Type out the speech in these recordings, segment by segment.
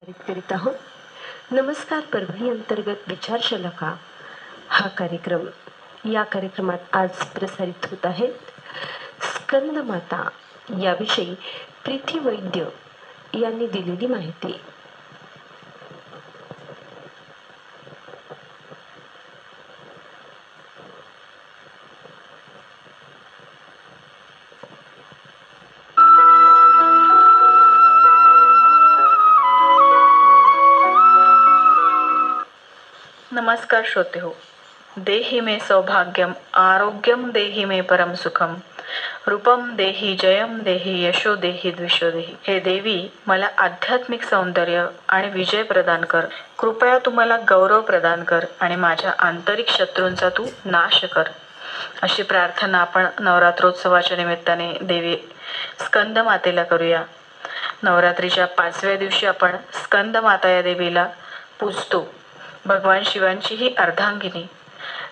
करीत आहोत. नमस्कार परभणी अंतर्गत विचार शलाका हा कार्यक्रम. या कार्यक्रमात आज प्रसारित होत आहेत स्कंद माता याविषयी प्रीती वैद्य यांनी दिलेली माहिती. नमस्कार श्रोते हो. देहि मे सौभाग्यम आरोग्यम देहि मे परम सुखम रूपम देहि जयम देहि यशो देहि द्विषो देहि. हे देवी, मला आध्यात्मिक सौंदर्य आणि विजय प्रदान कर. कृपया तू मला गौरव प्रदान कर आणि माझ्या आंतरिक शत्रूंचा तू नाश कर. अशी प्रार्थना आपण नवरात्रोत्सवाच्या निमित्ताने देवी स्कंद मातेला करूया. नवरात्रीच्या 5व्या दिवशी आपण स्कंद माता या देवीला पूजतो. भगवान शिवांची ही अर्धांगिनी,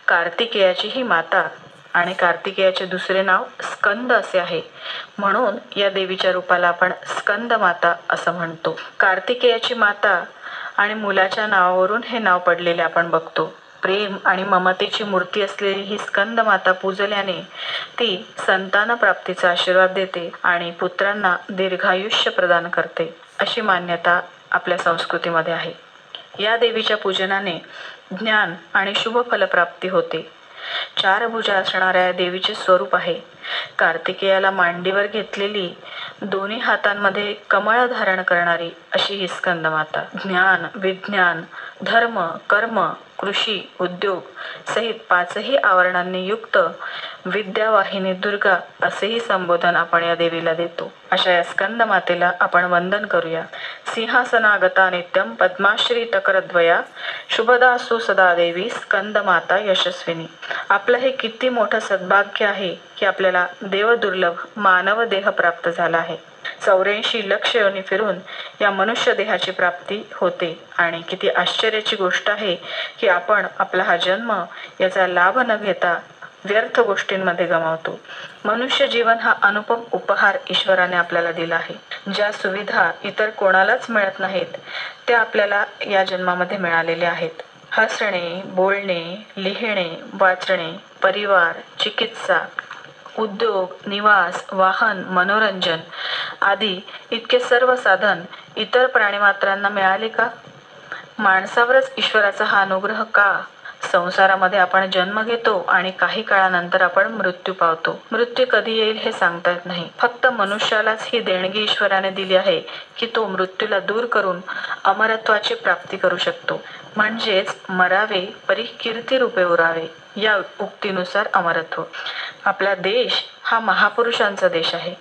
कार्तिकेयाची ही माता आणि कार्तिकेयाचे दुसरे नाव स्कंद असे आहे. म्हणून या देवीच्या रूपाला आपण स्कंद माता असं म्हणतो. कार्तिकेयाची माता आणि मुलाच्या नावावरून हे नाव पडलेले आपण बघतो. प्रेम आणि ममतेची मूर्ती असलेली ही स्कंद माता पूजल्याने ती संतान प्राप्तीचा आशीर्वाद देते आणि पुत्रांना दीर्घायुष्य प्रदान करते, अशी मान्यता आपल्या संस्कृतीमध्ये आहे. या देवीच्या पूजनाने ज्ञान आणि शुभ फलप्राप्ती होते. 4 भुजा असणाऱ्या या देवीचे स्वरूप आहे. कार्तिकेयाला मांडीवर घेतलेली, दोन्ही हातांमध्ये कमळ धारण करणारी अशी ही स्कंद माता. ज्ञान, विज्ञान, धर्म, कर्म, कृषी, उद्योग सहित 5ही आवरणांनी युक्त विद्यावाहिनी दुर्गा असेही संबोधन आपण या देवीला देतो. अशा या स्कंद मातेला आपण वंदन करूया. सिंहासनागता नित्यम पद्माश्री तकरद्वया शुभदासु सदा देवी स्कंद माता यशस्विनी. आपलं हे किती मोठं सद्भाग्य आहे की आपल्याला देवदुर्लभ मानव देह प्राप्त झाला आहे. 84 लक्ष योनी फिरून या मनुष्य देहाची प्राप्ती होते आणि किती आश्चर्याची गोष्ट आहे की आपण आपला हा जन्म याचा लाभ न घेता व्यर्थ गोष्टींमध्ये गमावतो. मनुष्य जीवन हा अनुपम उपहार ईश्वराने आपल्याला दिला आहे. ज्या सुविधा इतर कोणालाच मिळत नाहीत त्या आपल्याला या जन्मामध्ये मिळालेल्या आहेत. हसणे, बोलणे, लिहिणे, वाचणे, परिवार, चिकित्सा, उद्योग, निवास, वाहन, मनोरंजन आदी इतके सर्व साधन इतर प्राणीमात्रांना मिळाले का? माणसावरच ईश्वराचा हा अनुग्रह का? संसारामध्ये आपण जन्म घेतो आणि काही काळानंतर आपण मृत्यू पावतो. मृत्यू कधी येईल हे सांगता येत नाही. फक्त मनुष्यालाच ही देणगी ईश्वराने दिली आहे की तो मृत्यूला दूर करून अमरत्वाची प्राप्ती करू शकतो. म्हणजेच मरावे परी कीर्ती रूपे उरावे या उक्तीनुसार अमरत्व. आपला देश हा महापुरुषांचा देश आहे.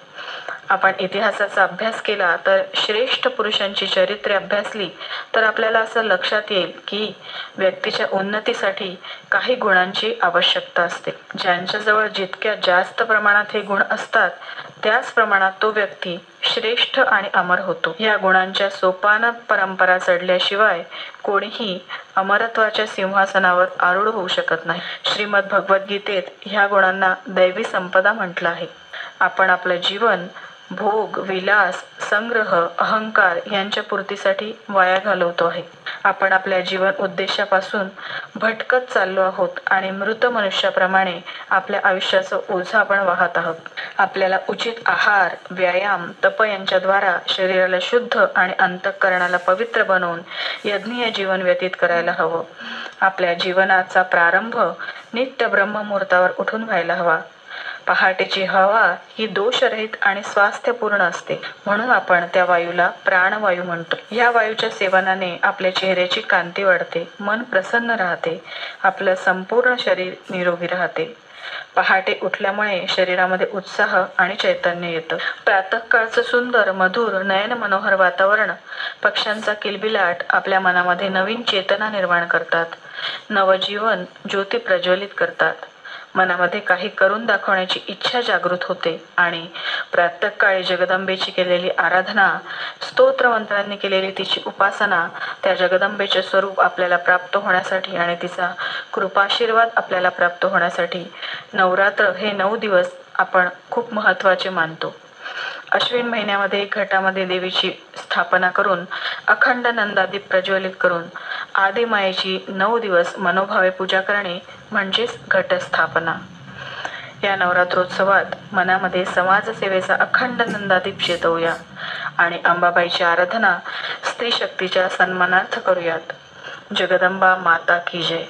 आपण इतिहासाचा अभ्यास केला तर श्रेष्ठ पुरुषांची चरित्रे अभ्यासली तर आपल्याला असं लक्षात येईल की व्यक्तीच्या उन्नतीसाठी काही गुणांची आवश्यकता असते. ज्यांच्याजवळ जितक्या जास्त प्रमाणात हे गुण असतात त्याच प्रमाणात तो व्यक्ती श्रेष्ठ आणि अमर होतो. या गुणांच्या सोपान परंपरा चढल्याशिवाय कोणीही अमरत्वाच्या सिंहासनावर आरूढ होऊ शकत नाही. श्रीमद भगवद्गीतेत ह्या गुणांना दैवी संपदा म्हटलं आहे. आपण आपलं जीवन भोग, विलास, संग्रह, अहंकार यांच्या पूर्तीसाठी वाया घालवतो आहे. आपण आपल्या जीवन उद्देशापासून भटकत चाललो आहोत आणि मृत मनुष्याप्रमाणे आपल्या आयुष्याचं ओझं आपण वाहत आहोत. आपल्याला उचित आहार, व्यायाम, तप यांच्याद्वारा शरीराला शुद्ध आणि अंतःकरणाला पवित्र बनवून यज्ञीय जीवन व्यतीत करायला हवं. आपल्या जीवनाचा प्रारंभ नित्य ब्रह्ममुहूर्तावर उठून व्हायला हवा. पहाटेची हवा ही दोषरहित आणि स्वास्थ्यपूर्ण असते, म्हणून आपण त्या वायूला प्राणवायू म्हणतो. या वायूच्या सेवनाने आपल्या चेहऱ्याची कांती वाढते, मन प्रसन्न राहते, आपलं संपूर्ण शरीर निरोगी राहते. पहाटे उठल्यामुळे शरीरामध्ये उत्साह आणि चैतन्य येतं. प्रातःकाळचं सुंदर, मधुर, नयन मनोहर वातावरण, पक्ष्यांचा किलबिलाट आपल्या मनामध्ये नवीन चेतना निर्माण करतात, नवजीवन ज्योती प्रज्वलित करतात. मनामध्ये काही करून दाखवण्याची इच्छा जागृत होते आणि प्रातःकाळी जगदंबेची केलेली आराधना, स्तोत्रमंत्रांनी केलेली तिची उपासना, त्या जगदंबेचे स्वरूप आपल्याला प्राप्त होण्यासाठी आणि तिचा कृपाशीर्वाद आपल्याला प्राप्त होण्यासाठी नवरात्र हे 9 दिवस आपण खूप महत्त्वाचे मानतो. अश्विन महिन्यामध्ये घटामध्ये देवीची स्थापना करून अखंड नंदादीप प्रज्वलित करून आदिमायेची 9 दिवस मनोभावे पूजा करणे म्हणजेच घटस्थापना. या नवरात्रोत्सवात मनामध्ये समाजसेवेचा अखंड नंदादीप चेतवूया आणि अंबाबाईची आराधना स्त्री शक्तीच्या सन्मानार्थ करूयात. जगदंबा माता की जय.